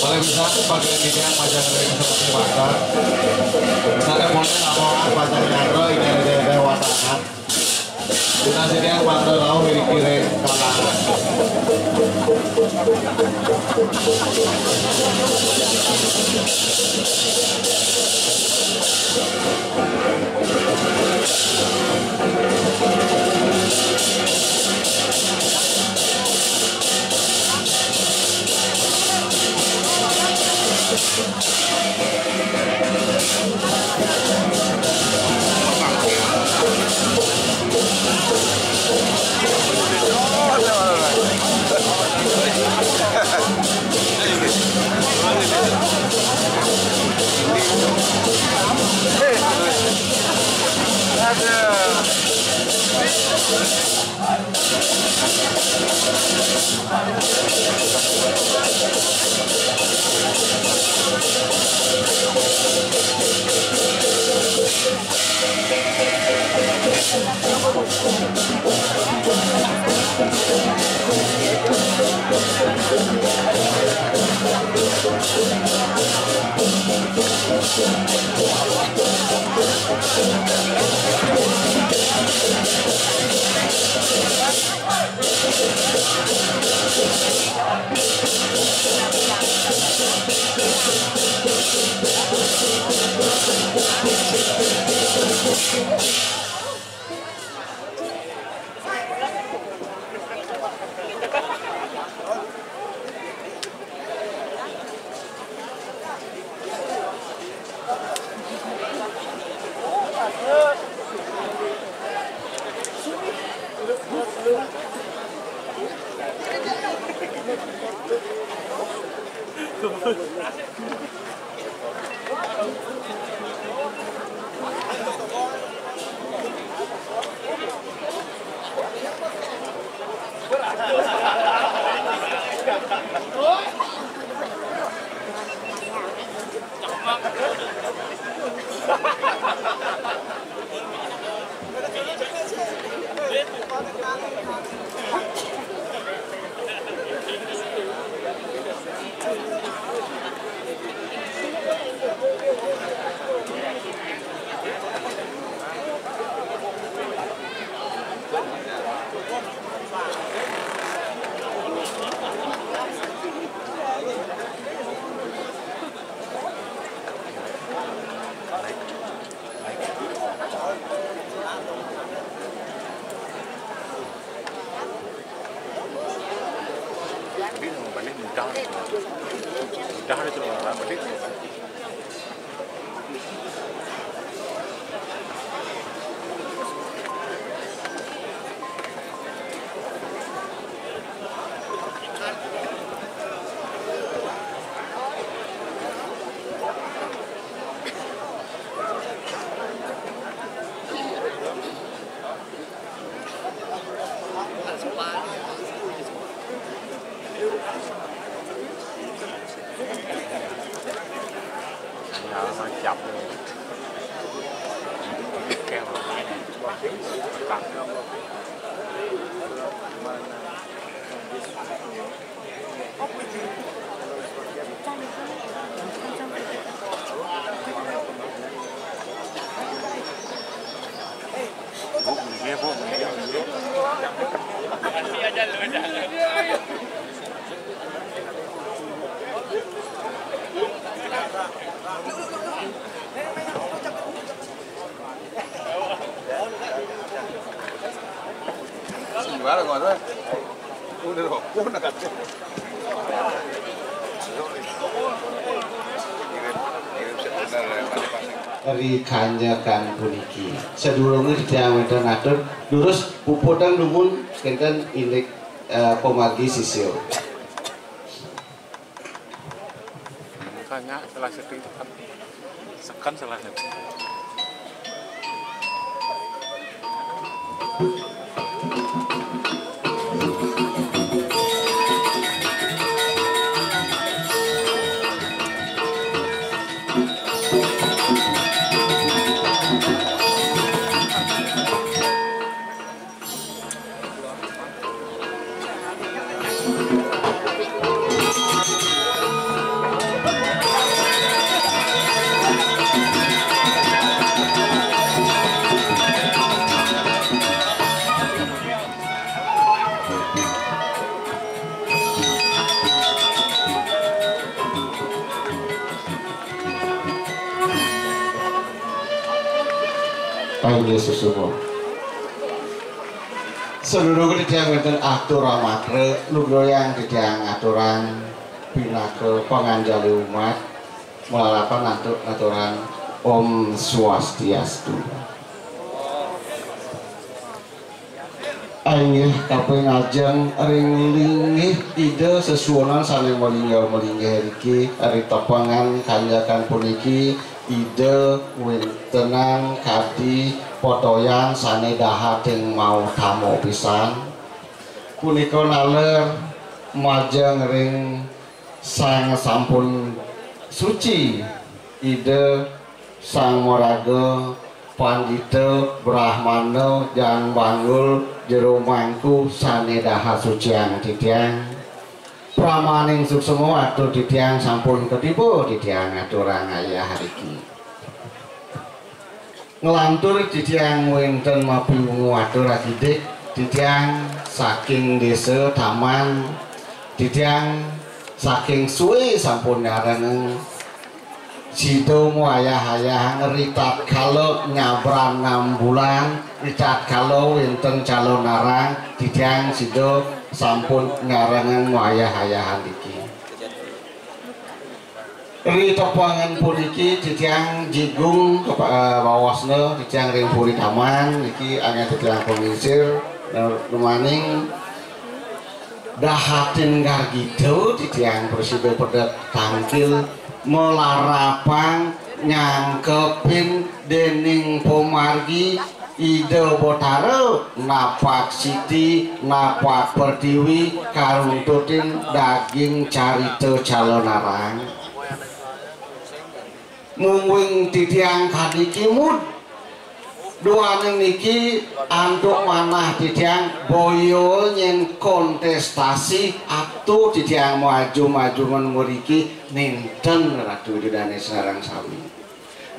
Boleh bisa bagian ini yang pajak dari seperti pasar. Misalnya boleh laporan pajak nyandro ini ada watangan. Kita sini yang pandai lau milik kiri kanan. Gimana kok? Udah kok, udah kan. Dari kanjakan puniki sedurunge diameter atur lurus puputan lumun kenten indek pemargi sisio Makanya salah satu sekan salah satu. Yesus semua. Seluruh ketiang wonten aturan makre lugoyang ketiang aturan pinake panganjali umat melalapan aturan Om Swastiastu. Aing kaping ajeng ring linggih ide sesuonan saling melinggih iki ari topangan kanjakan puniki ide wintenan kadi potoyan sane dahat yang mau tamu pisan punika naler majeng ring sang sampun suci ide sang moraga Pandita Brahmana Jang Banggul jero mangku sane dahat suciang titiang pramaning suksemo atur titiang sampun ketipu titiang aturan ayah hariki ngelantur titiang wenten mapingungu atur akidik titiang saking desa taman titiang saking suwe sampun nyareneng situ ayah-ayah ngeritat kalau nyabran 6 bulan ritat kalau wenten calon narang titiang situ sampun ngarangan ayah-ayahan iki ri topangan puniki titiang jigung bawasna titiang ring puri taman iki angin titiang pengisir lumaning dahatin gargido titiang presiden pedet tangkil melarapang nyangkepin dening pomargi ide botare napak siti napak pertiwi karuntutin daging carita calon arang mungwing titiang kadiki mud dua niki antuk manah titiang boyo nyen kontestasi atu titiang maju muriki ninten Ratu Dudane Sarang Sami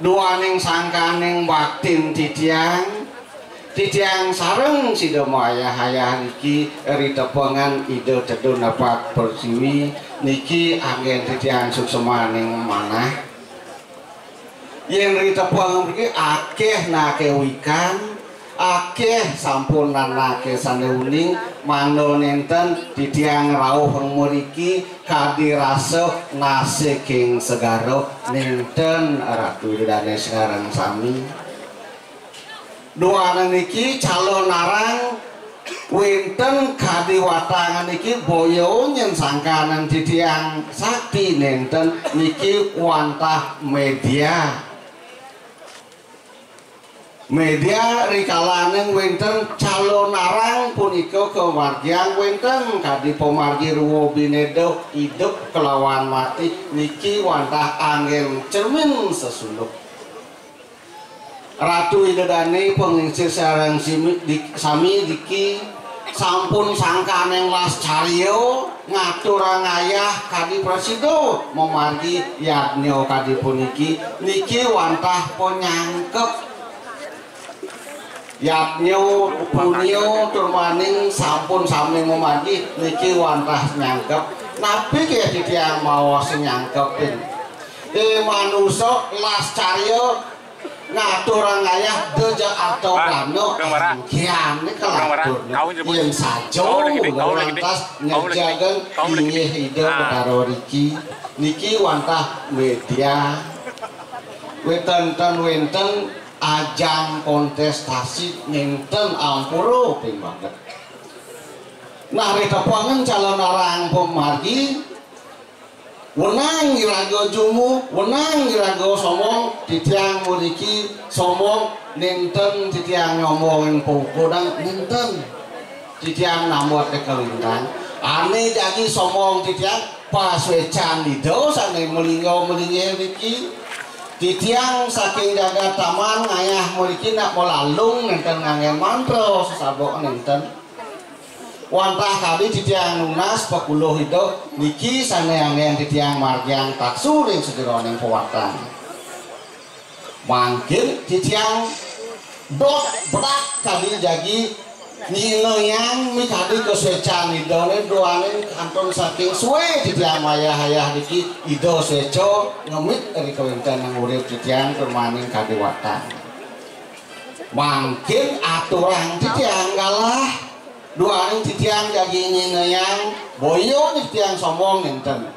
dua ning sangkaning baktin titiang sareng sida ayah niki eri tepengan ide tedu napak persiwi niki agen titiang suksemaning manah yang rita puang pergi akeh nake wikan akeh sampunan nake sane uning mando nenten titiang rauh muriki kadirasa nase king segaro nenten Ratu Dudane Sarang Sami dua niki calon narang winten kadiwatangan niki boyo nyen sangkanan titiang sakti nenten niki wantah media rikalaning wenten calon narang punika kemargian wenten kadi pomargi ruwo binedo hidup kelawan mati niki wantah angin cermin sesunduk Ratu Dudane pengingsir Sarang Sami diki sampun sangkaneng las cariyo ngatur ngayah kadi presido memargi yadnyo kadi puniki niki wantah ponyangkep yadnyo punyo turmaning sampun sami memargi niki wantah nyangkep nabi kaya titiang mau senyangkepin manusia las cariyo ngatur ngayah deja atau kano kian ini kelatur yang sajo lantas ngejagan ingin hidup karo riki niki wantah media wenten ajang kontestasi nenten ampuro ping banget nah ritepangan calon arang pemargi wenang irago jumu wenang irago somong titiang muriki somong nenten titiang ngomongin pukodang nenten titiang namot dekalintang ane jadi somong titiang pas wecan lido sane melingau-melingau riki titiang saking jaga taman ngayah muriki nak melalung nenten ngangel mantro sesabok nenten wantah kali titiang lunas pakuluh itu niki saneangen titiang margiang taksuring sederoning pewatan mangkin titiang dot berak kali jagi nyiloyang mikadi kesecan idone doanin kantong saking suwe titiang ayah niki ido seco ngemit dari kewintan yang urip titiang permaning kadiwatan mungkin aturan titiang galah dua ning titiang jagingin yang boyo titiang sombong nenten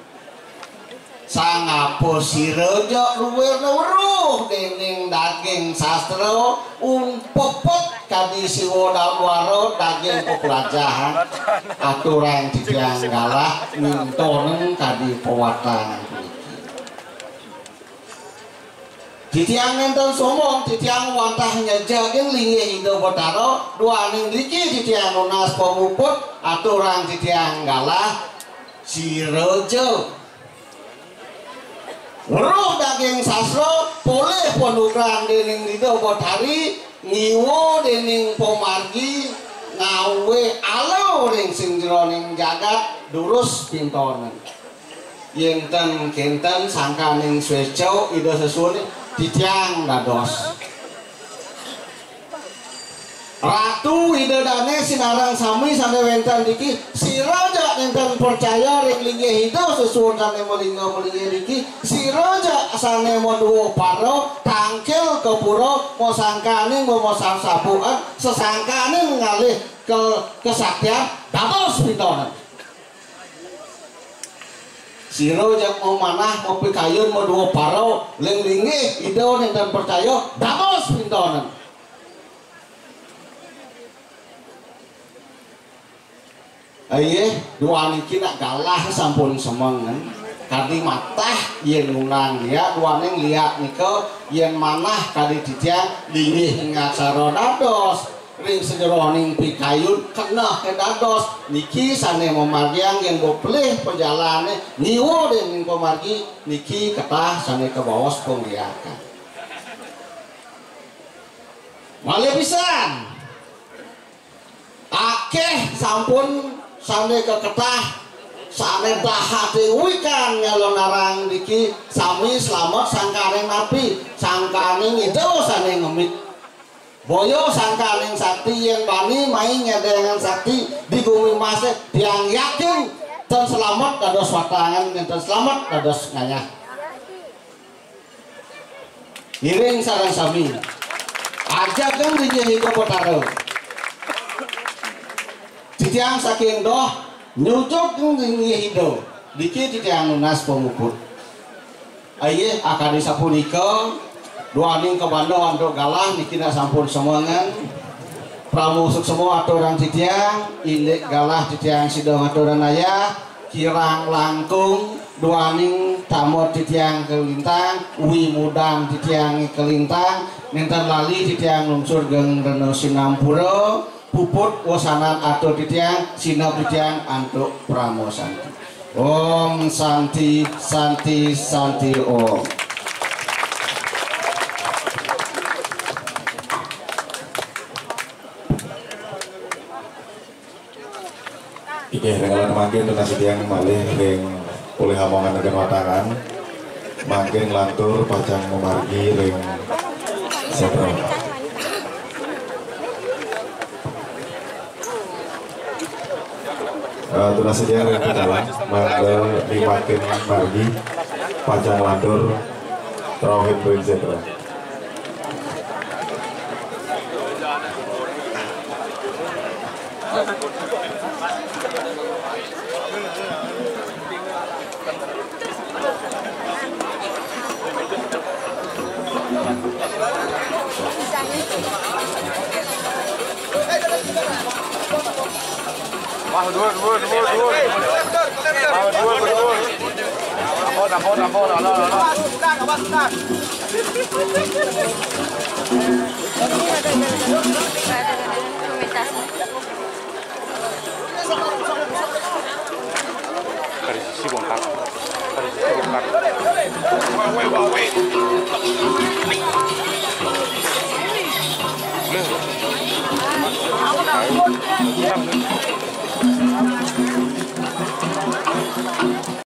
sangapo sirejo luwer nuruh dening daging sastra umpopot kadi siwoda waro daging pepelajahan aturan titiang galah mintonen kadi pewatan titiang nenten somong titiang wantahnya jaging lingi hidup betaro dua ning liki titiang nunas pemuput aturan titiang galah sirejo weruh daging sasro boleh penukan dening hidup betari ngiwo dening pemargi ngawe alo ring sing jroning jagat durus pintonen yenten kenten sangkaning swecau ida sesuai titiang dados ratu ida dane sinarang sami sampai wenten diki si raja nenten percaya ring linggih itu sesuai sane melingo melinggih diki si raja sane moduo paro tangkel ke puro mau sangkaning mau sabuan sesangkaning ngalih ke kesaktian dados pintonen siro jak mau manah mau pikayun mau dua paro linglingi idon yang dan percaya dados pintonen aye dua niki nak galah sampun semangan kadi matah yen ngunang dia dua neng liat niko yen manah kadi titiang lingih ngacara dados ring sejeroning pikayun kena ke dados niki sane memargiang yang boleh perjalanan niwo dening pemargi niki ketah sane ke bawah pengliakan malih pisan akeh sampun sane ke ketah sane dahate wikan nyalon narang niki sami selamat sangkaring nabi sangkaning itu sane ngemit boyo sangkaning sakti yang bani main ngedengan sakti di bumi masih yang yakin dan selamat dados watangan dan selamat dados nganyah iring sarang sami aja kan dijeh itu potaro titiang saking doh nyucuk ngingih hidup dikit titiang lunas pemukul aye akan disapunika dua ning ke Bandung untuk galah dikira sampun semuangan pramusuk semua aturan titiang indek galah titiang sidang aturan ayah kirang langkung dua ning tamot titiang kelintang wi mudang titiang kelintang ninten lali titiang lungsur geng reno sinampura puput wasanan atau titiang sinap titiang antuk pramosanti om santi santi santi om Oke, regalan makin donasi tiang malih ring oleh hamongan dengan watangan makin lantur pajang memargi ring setro donasi tiang ring kedalan mandel di makin margi pajang lantur trawin ring setro Wait.